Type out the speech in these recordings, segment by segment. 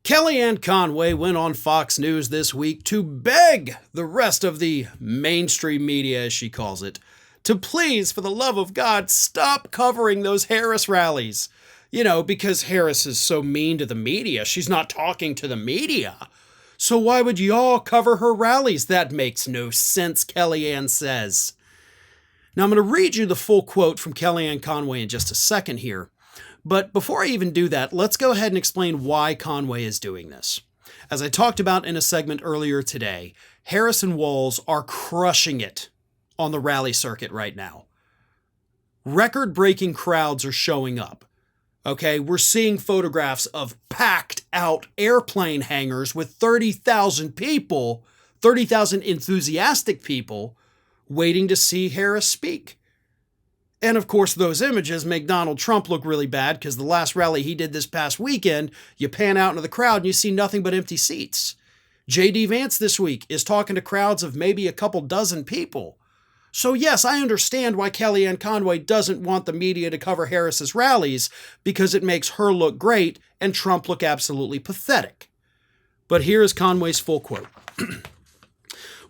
Kellyanne Conway went on Fox News this week to beg the rest of the mainstream media, as she calls it, to please, for the love of God, stop covering those Harris rallies. You know, because Harris is so mean to the media. She's not talking to the media. So why would y'all cover her rallies? That makes no sense, Kellyanne says. Now, I'm going to read you the full quote from Kellyanne Conway in just a second here. But before I even do that, let's go ahead and explain why Conway is doing this. As I talked about in a segment earlier today, Harris and Walz are crushing it on the rally circuit right now. Record-breaking crowds are showing up. Okay, we're seeing photographs of packed out airplane hangars with 30,000 people, 30,000 enthusiastic people waiting to see Harris speak. And of course, those images make Donald Trump look really bad because the last rally he did this past weekend, you pan out into the crowd and you see nothing but empty seats. J.D. Vance this week is talking to crowds of maybe a couple dozen people. So yes, I understand why Kellyanne Conway doesn't want the media to cover Harris's rallies because it makes her look great and Trump look absolutely pathetic. But here is Conway's full quote.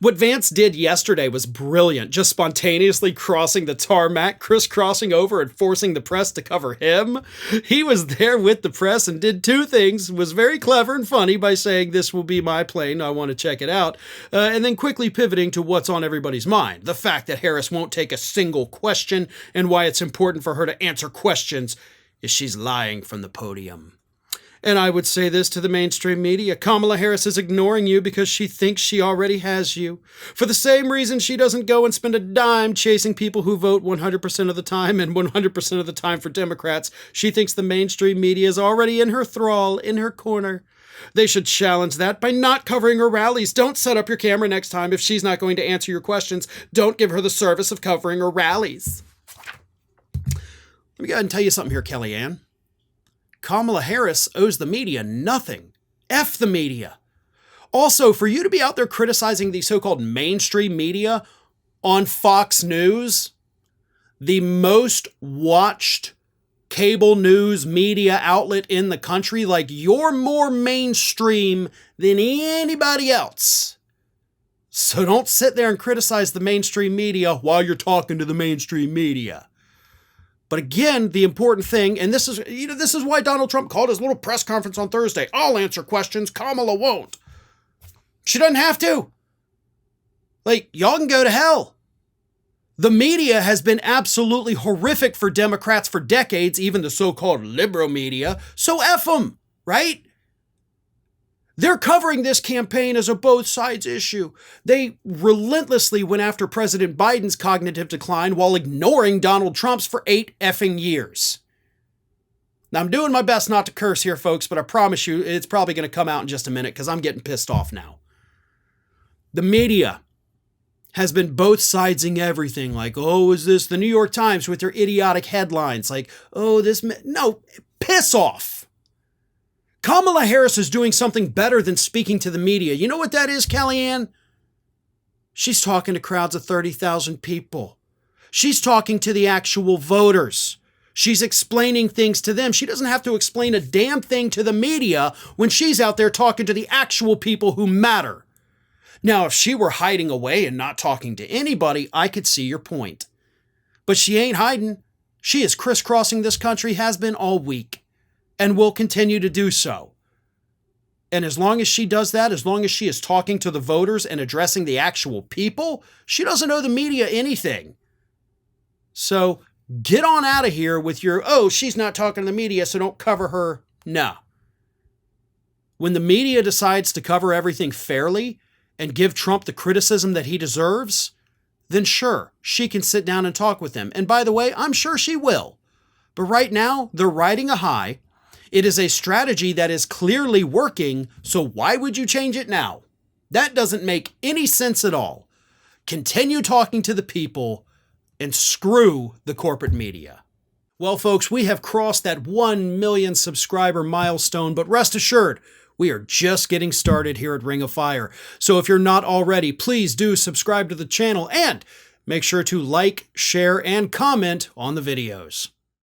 What Vance did yesterday was brilliant, just spontaneously crossing the tarmac, crisscrossing over and forcing the press to cover him. He was there with the press and did two things, was very clever and funny by saying, "This will be my plane, I want to check it out," and then quickly pivoting to what's on everybody's mind, the fact that Harris won't take a single question and why it's important for her to answer questions is she's lying from the podium. And I would say this to the mainstream media. Kamala Harris is ignoring you because she thinks she already has you. For the same reason she doesn't go and spend a dime chasing people who vote 100% of the time and 100% of the time for Democrats. She thinks the mainstream media is already in her thrall, in her corner. They should challenge that by not covering her rallies. Don't set up your camera next time if she's not going to answer your questions. Don't give her the service of covering her rallies. Let me go ahead and tell you something here, Kellyanne. Kamala Harris owes the media nothing. F the media. Also, for you to be out there criticizing the so-called mainstream media on Fox News, the most watched cable news media outlet in the country, like you're more mainstream than anybody else. So don't sit there and criticize the mainstream media while you're talking to the mainstream media. But again, the important thing, and this is why Donald Trump called his little press conference on Thursday. I'll answer questions, Kamala won't. She doesn't have to. Like, y'all can go to hell. The media has been absolutely horrific for Democrats for decades, even the so-called liberal media. So F them, right? They're covering this campaign as a both sides issue. They relentlessly went after President Biden's cognitive decline while ignoring Donald Trump's for 8 effing years. Now, I'm doing my best not to curse here, folks, but I promise you it's probably going to come out in just a minute because I'm getting pissed off now. The media has been both sidesing everything. Like, oh, is this the New York Times with their idiotic headlines? Like, oh, no, piss off. Kamala Harris is doing something better than speaking to the media. You know what that is, Kellyanne? She's talking to crowds of 30,000 people. She's talking to the actual voters. She's explaining things to them. She doesn't have to explain a damn thing to the media when she's out there talking to the actual people who matter. Now, if she were hiding away and not talking to anybody, I could see your point. But she ain't hiding. She is crisscrossing this country, has been all week. And will continue to do so. And as long as she does that, as long as she is talking to the voters and addressing the actual people, she doesn't owe the media anything. So get on out of here with your, oh, she's not talking to the media, so don't cover her. No. When the media decides to cover everything fairly and give Trump the criticism that he deserves, then sure, she can sit down and talk with him. And by the way, I'm sure she will. But right now, they're riding a high. It is a strategy that is clearly working, so why would you change it now? That doesn't make any sense at all. Continue talking to the people and screw the corporate media. Well, folks, we have crossed that 1 million subscriber milestone, but rest assured, we are just getting started here at Ring of Fire. So if you're not already, please do subscribe to the channel and make sure to like, share, and comment on the videos.